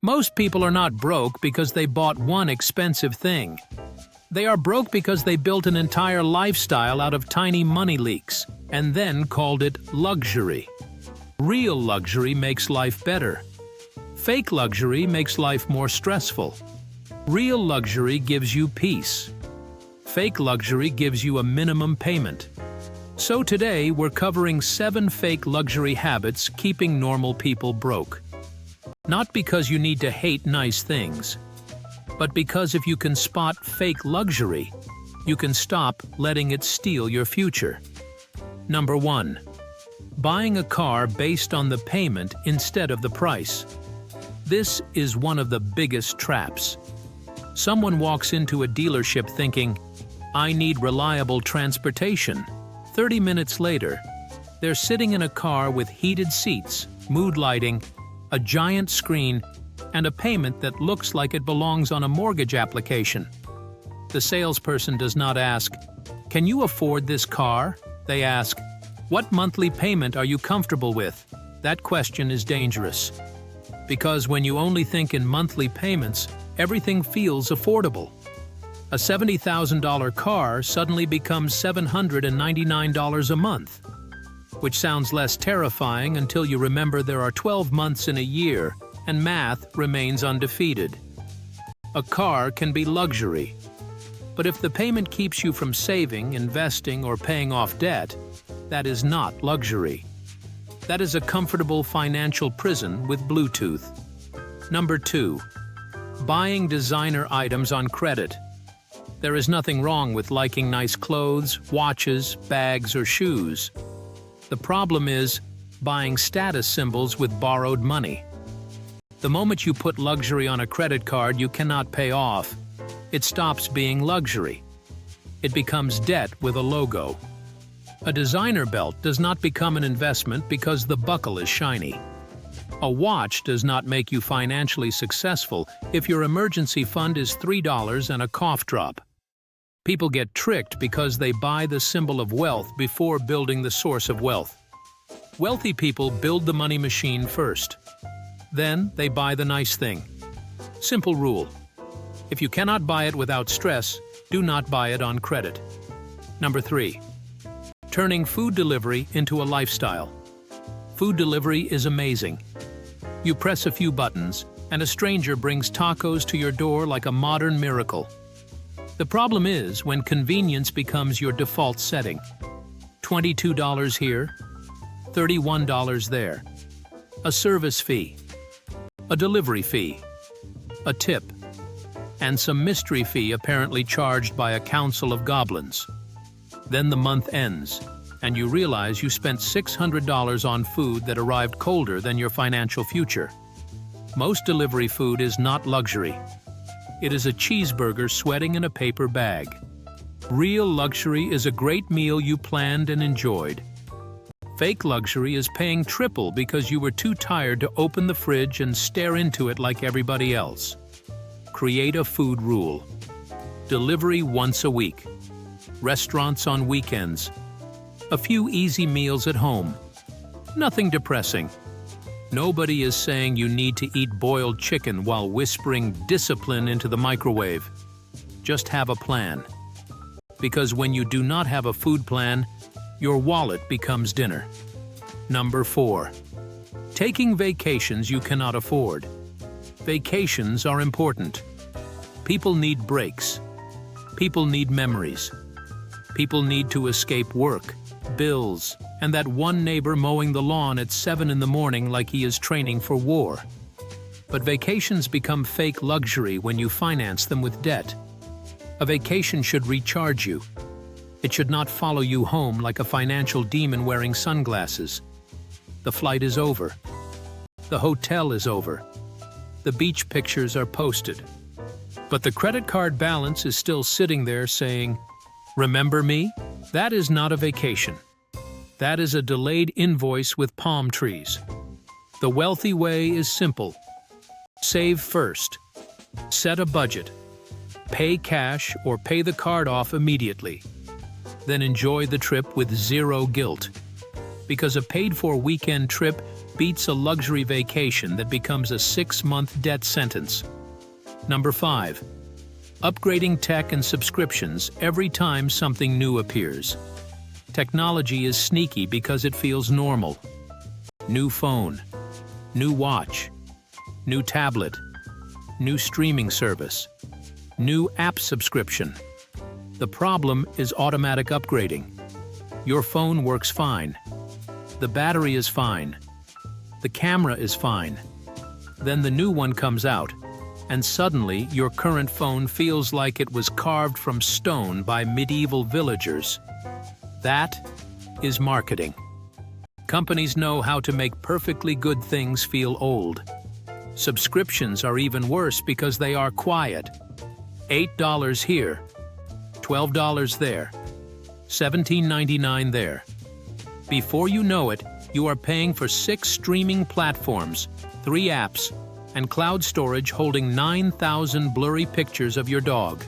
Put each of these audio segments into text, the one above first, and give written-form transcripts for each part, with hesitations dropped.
Most people are not broke because they bought one expensive thing. They are broke because they built an entire lifestyle out of tiny money leaks and then called it luxury. Real luxury makes life better. Fake luxury makes life more stressful. Real luxury gives you peace. Fake luxury gives you a minimum payment. So today we're covering 7 fake luxury habits keeping normal people broke. Not because you need to hate nice things, but because if you can spot fake luxury, you can stop letting it steal your future. Number 1. Buying a car based on the payment instead of the price. This is one of the biggest traps. Someone walks into a dealership thinking, "I need reliable transportation." 30 minutes later, they're sitting in a car with heated seats, mood lighting, a giant screen, and a payment that looks like it belongs on a mortgage application. The salesperson does not ask, "Can you afford this car?" They ask, "What monthly payment are you comfortable with?" That question is dangerous. Because when you only think in monthly payments, everything feels affordable. A $70,000 car suddenly becomes $799 a month, which sounds less terrifying until you remember there are 12 months in a year and math remains undefeated. A car can be luxury, but if the payment keeps you from saving, investing, or paying off debt, that is not luxury. That is a comfortable financial prison with Bluetooth. Number 2. Buying designer items on credit. There is nothing wrong with liking nice clothes, watches, bags, or shoes. The problem is buying status symbols with borrowed money. The moment you put luxury on a credit card you cannot pay off, it stops being luxury. It becomes debt with a logo. A designer belt does not become an investment because the buckle is shiny. A watch does not make you financially successful if your emergency fund is $3 and a cough drop. People get tricked because they buy the symbol of wealth before building the source of wealth. Wealthy people build the money machine first. Then they buy the nice thing. Simple rule. If you cannot buy it without stress, do not buy it on credit. Number 3. Turning food delivery into a lifestyle. Food delivery is amazing. You press a few buttons, and a stranger brings tacos to your door like a modern miracle. The problem is when convenience becomes your default setting. $22 here, $31 there. A service fee, a delivery fee, a tip, and some mystery fee apparently charged by a council of goblins. Then the month ends, and you realize you spent $600 on food that arrived colder than your financial future. Most delivery food is not luxury. It is a cheeseburger sweating in a paper bag. Real luxury is a great meal you planned and enjoyed. Fake luxury is paying triple because you were too tired to open the fridge and stare into it like everybody else. Create a food rule. Delivery once a week. Restaurants on weekends. A few easy meals at home. Nothing depressing. Nobody is saying you need to eat boiled chicken while whispering discipline into the microwave. Just have a plan. Because when you do not have a food plan, your wallet becomes dinner. Number 4. Taking vacations you cannot afford. Vacations are important. People need breaks. People need memories. People need to escape work, bills, and that one neighbor mowing the lawn at 7 in the morning like he is training for war. But vacations become fake luxury when you finance them with debt. A vacation should recharge you. It should not follow you home like a financial demon wearing sunglasses. The flight is over. The hotel is over. The beach pictures are posted. But the credit card balance is still sitting there saying, "Remember me?" That is not a vacation. That is a delayed invoice with palm trees. The wealthy way is simple. Save first. Set a budget. Pay cash or pay the card off immediately. Then enjoy the trip with zero guilt. Because a paid-for weekend trip beats a luxury vacation that becomes a 6-month debt sentence. Number 5. Upgrading tech and subscriptions every time something new appears. Technology is sneaky because it feels normal. New phone, new watch, new tablet, new streaming service, new app subscription. The problem is automatic upgrading. Your phone works fine. The battery is fine. The camera is fine. Then the new one comes out, and suddenly your current phone feels like it was carved from stone by medieval villagers. That is marketing. Companies know how to make perfectly good things feel old. Subscriptions are even worse because they are quiet. $8 here, $12 there, $17.99 there. Before you know it, you are paying for 6 streaming platforms, 3 apps, and cloud storage holding 9,000 blurry pictures of your dog.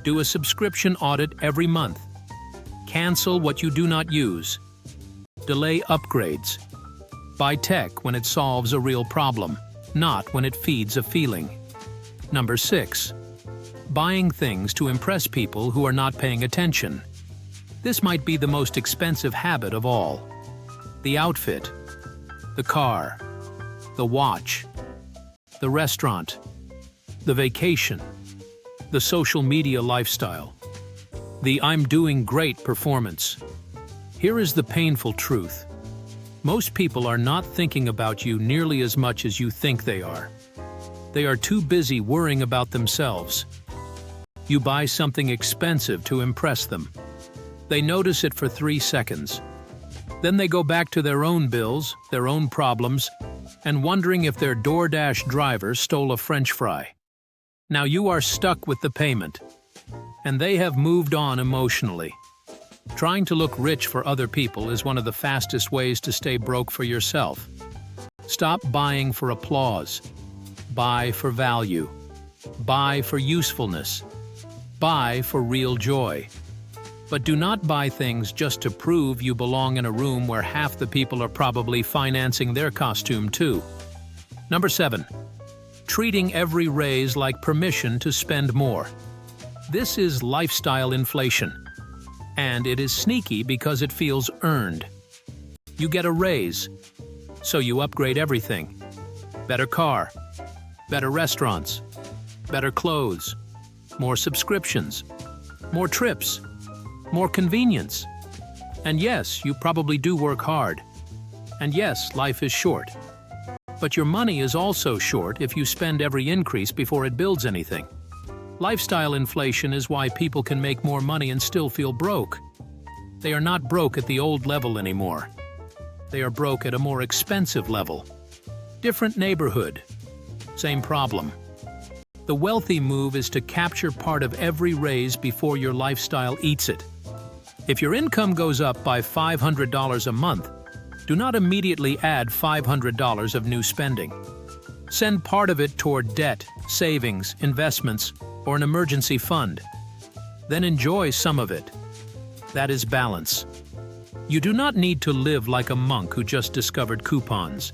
Do a subscription audit every month. Cancel what you do not use. Delay upgrades. Buy tech when it solves a real problem, not when it feeds a feeling. Number 6. Buying things to impress people who are not paying attention. This might be the most expensive habit of all. The outfit, the car, the watch, the restaurant, the vacation, the social media lifestyle, the "I'm doing great" performance. Here is the painful truth. Most people are not thinking about you nearly as much as you think they are. They are too busy worrying about themselves. You buy something expensive to impress them. They notice it for 3 seconds. Then they go back to their own bills, their own problems, and wondering if their DoorDash driver stole a French fry. Now you are stuck with the payment, and they have moved on emotionally. Trying to look rich for other people is one of the fastest ways to stay broke for yourself. Stop buying for applause. Buy for value. Buy for usefulness. Buy for real joy. But do not buy things just to prove you belong in a room where half the people are probably financing their costume too. Number 7. Treating every raise like permission to spend more. This is lifestyle inflation. And it is sneaky because it feels earned. You get a raise, so you upgrade everything. Better car, better restaurants, better clothes, more subscriptions, more trips, more convenience. And yes, you probably do work hard. And yes, life is short. But your money is also short if you spend every increase before it builds anything. Lifestyle inflation is why people can make more money and still feel broke. They are not broke at the old level anymore. They are broke at a more expensive level. Different neighborhood, same problem. The wealthy move is to capture part of every raise before your lifestyle eats it. If your income goes up by $500 a month, do not immediately add $500 of new spending. Send part of it toward debt, savings, investments, or an emergency fund. Then enjoy some of it. That is balance. You do not need to live like a monk who just discovered coupons.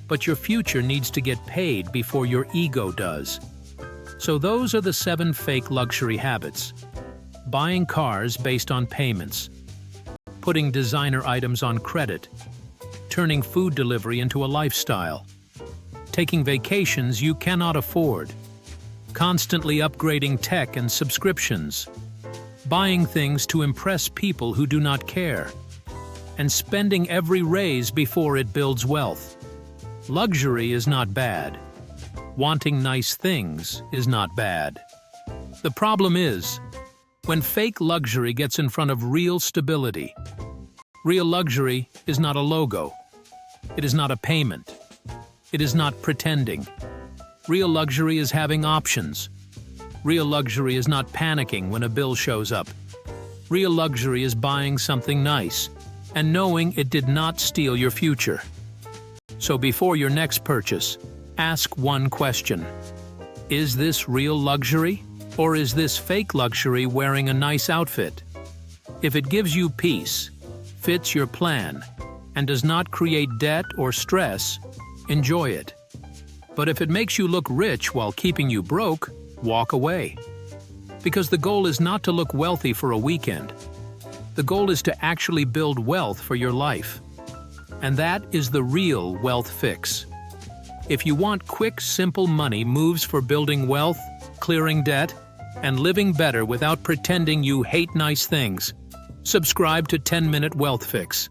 But your future needs to get paid before your ego does. So those are the 7 fake luxury habits. Buying cars based on payments. Putting designer items on credit. Turning food delivery into a lifestyle. Taking vacations you cannot afford. Constantly upgrading tech and subscriptions. Buying things to impress people who do not care. And spending every raise before it builds wealth. Luxury is not bad. Wanting nice things is not bad. The problem is, when fake luxury gets in front of real stability. Real luxury is not a logo. It is not a payment. It is not pretending. Real luxury is having options. Real luxury is not panicking when a bill shows up. Real luxury is buying something nice and knowing it did not steal your future. So before your next purchase, ask one question. Is this real luxury? Or is this fake luxury wearing a nice outfit? If it gives you peace, fits your plan, and does not create debt or stress, enjoy it. But if it makes you look rich while keeping you broke, walk away. Because the goal is not to look wealthy for a weekend. The goal is to actually build wealth for your life. And that is the real wealth fix. If you want quick, simple money moves for building wealth, clearing debt, and living better without pretending you hate nice things, subscribe to 10-Minute Wealth Fix.